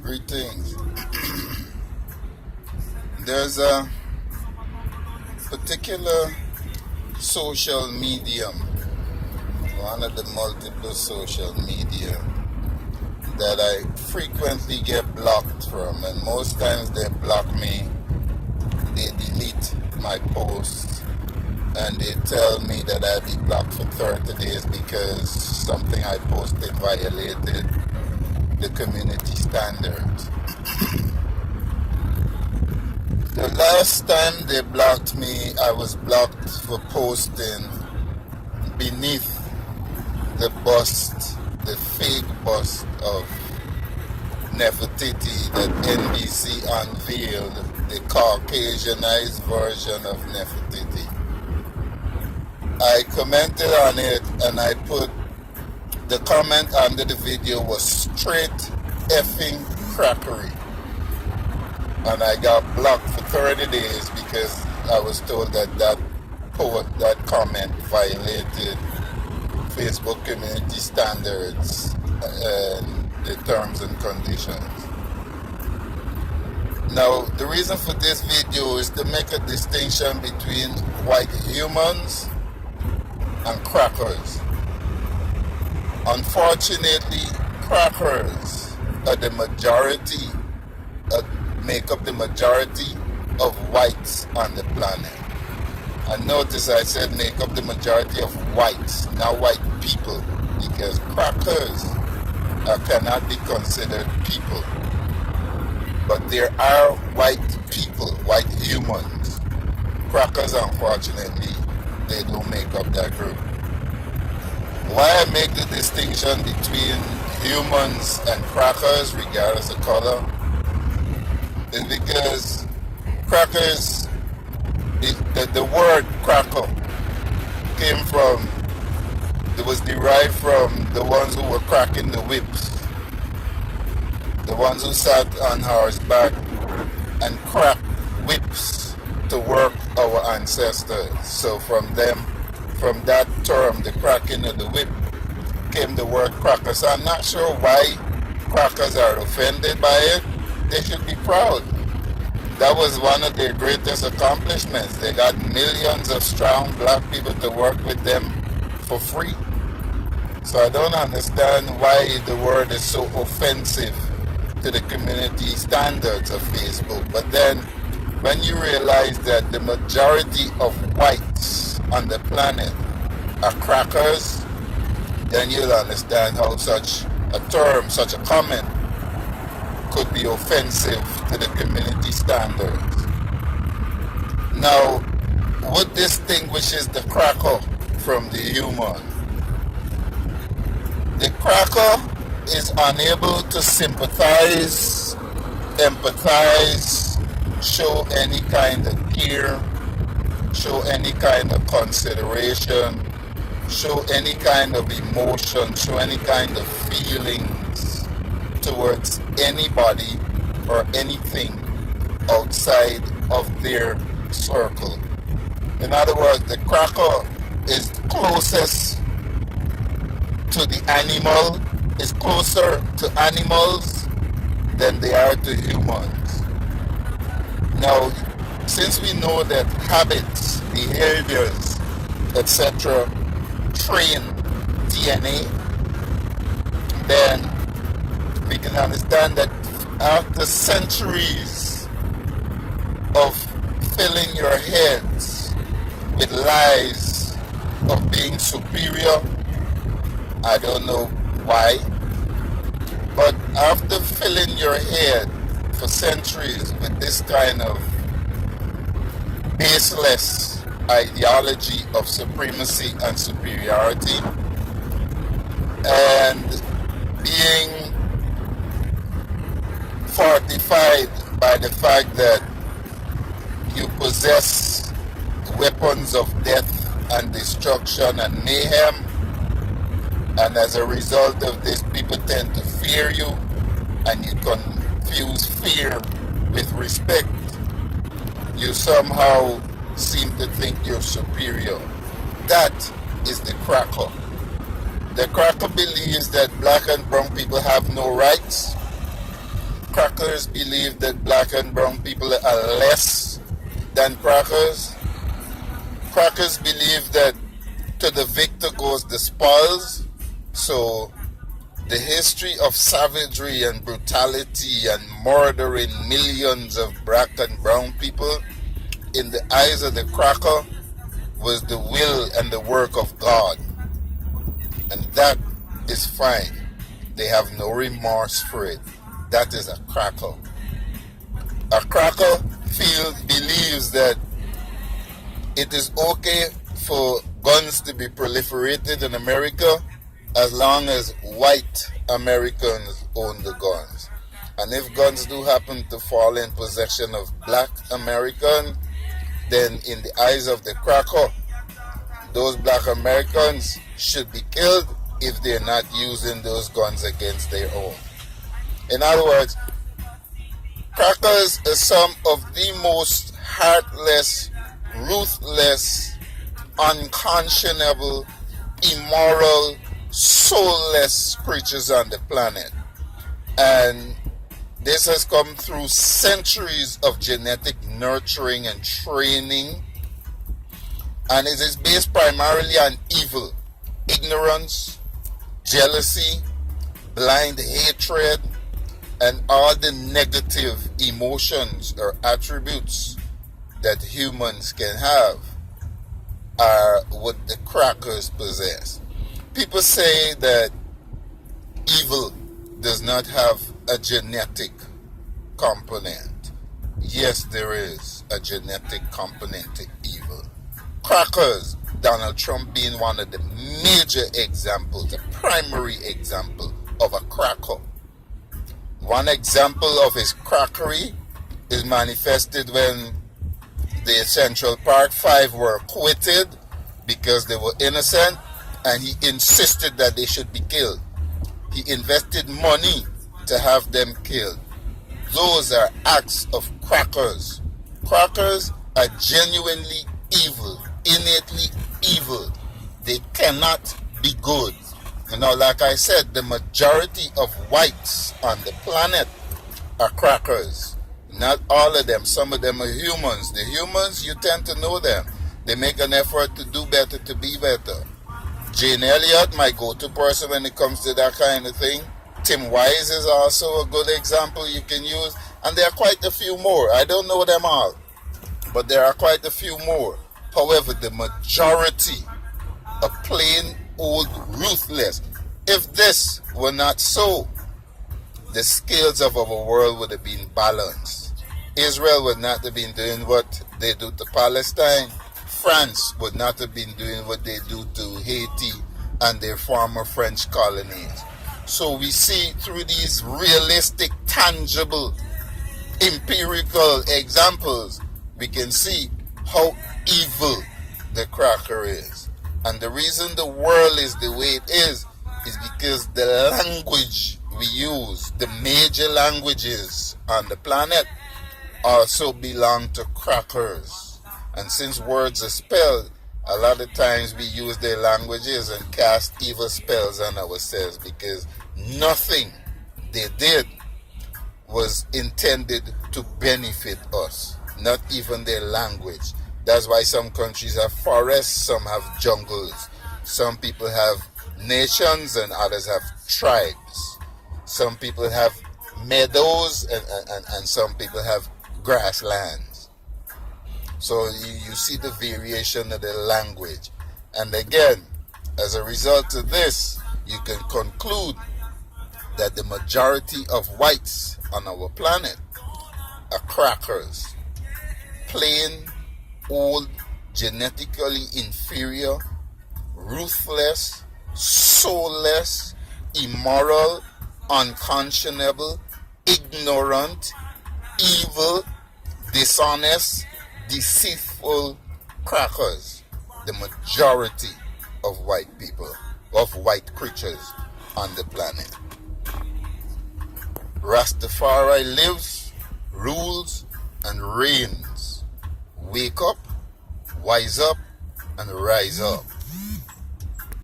Greetings. There's a particular social medium, one of the multiple social media that I frequently get blocked from, and most times they block me, they delete my posts, and they tell me that I'll be blocked for 30 days because something I posted violated the community standards. The last time they blocked me, I was blocked for posting beneath the bust, the fake bust of Nefertiti that NBC unveiled, the Caucasianized version of Nefertiti. I commented on it, and I put the comment under the video was straight effing crackery. And I got blocked for 30 days because I was told that that comment violated Facebook community standards and the terms and conditions. Now, the reason for this video is to make a distinction between white humans and crackers. Unfortunately, crackers are the majority, make up the majority of whites on the planet. And notice I said make up the majority of whites, not white people, because crackers cannot be considered people. But there are white people, white humans. Crackers, unfortunately, they don't make up that group. Why I make the distinction between humans and crackers, regardless of color, is because crackers, the word cracker came from, it was derived from the ones who were cracking the whips, the ones who sat on horseback and cracked whips to work our ancestors. So from that term, the cracking of the whip, came the word cracker. So I'm not sure why crackers are offended by it. They should be proud. That was one of their greatest accomplishments. They got millions of strong black people to work with them for free. So I don't understand why the word is so offensive to the community standards of Facebook. But then when you realize that the majority of whites on the planet are crackers, then you'll understand how such a term, such a comment could be offensive to the community standards. Now, what distinguishes the cracker from the human? The cracker is unable to sympathize, empathize, show any kind of care, show any kind of consideration, show any kind of emotion, show any kind of feelings towards anybody or anything outside of their circle. In other words, the cracker is closest to the animal, is closer to animals than they are to humans. Now, since we know that habits, behaviors, etc. train DNA, then we can understand that after centuries of filling your heads with lies of being superior, I don't know why, but after filling your head for centuries with this kind of baseless ideology of supremacy and superiority, and being fortified by the fact that you possess weapons of death and destruction and mayhem, and as a result of this, people tend to fear you, and you confuse fear with respect. You somehow seem to think you're superior. That is the cracker. The cracker believes that black and brown people have no rights. crackers believe that black and brown people are less than crackers. Crackers believe that to the victor goes the spoils. So the history of savagery and brutality and murdering millions of black and brown people, in the eyes of the cracker, was the will and the work of God. And that is fine. They have no remorse for it. That is a cracker. A cracker believes that it is okay for guns to be proliferated in America as long as white Americans own the guns. And if guns do happen to fall in possession of black Americans, then in the eyes of the cracker, those black Americans should be killed if they're not using those guns against their own. In other words, crackers are some of the most heartless, ruthless, unconscionable, immoral, soulless creatures on the planet. And this has come through centuries of genetic nurturing and training. And it is based primarily on evil, ignorance, jealousy, blind hatred, and all the negative emotions or attributes that humans can have are what the crackers possess. People say that evil does not have a genetic component. Yes, there is a genetic component to evil. Crackers, Donald Trump being one of the major examples, the primary example of a cracker. One example of his crackery is manifested when the Central Park Five were acquitted because they were innocent, and he insisted that they should be killed. He invested money to have them killed. Those are acts of crackers. Crackers are genuinely evil, innately evil. They cannot be good. You know, like I said, the majority of whites on the planet are crackers. Not all of them. Some of them are humans. The humans, you tend to know them. They make an effort to do better, to be better. Jane Elliott, my go-to person when it comes to that kind of thing. Tim Wise is also a good example you can use. And there are quite a few more. I don't know them all, but there are quite a few more. However, the majority are plain old ruthless. If this were not so, the scales of our world would have been balanced. Israel would not have been doing what they do to Palestine. France would not have been doing what they do to Haiti and their former French colonies. So we see through these realistic, tangible, empirical examples, we can see how evil the cracker is. And the reason the world is the way it is because the language we use, the major languages on the planet, also belong to crackers. And since words are spelled, a lot of times we use their languages and cast evil spells on ourselves because nothing they did was intended to benefit us, not even their language. That's why some countries have forests, some have jungles. Some people have nations and others have tribes. Some people have meadows and some people have grasslands. So you see the variation of the language. And again, as a result of this, you can conclude that the majority of whites on our planet are crackers. Plain, old, genetically inferior, ruthless, soulless, immoral, unconscionable, ignorant, evil, dishonest, deceitful crackers. The majority of white people, of white creatures on the planet. Rastafari lives, rules, and reigns. Wake up, wise up, and rise up.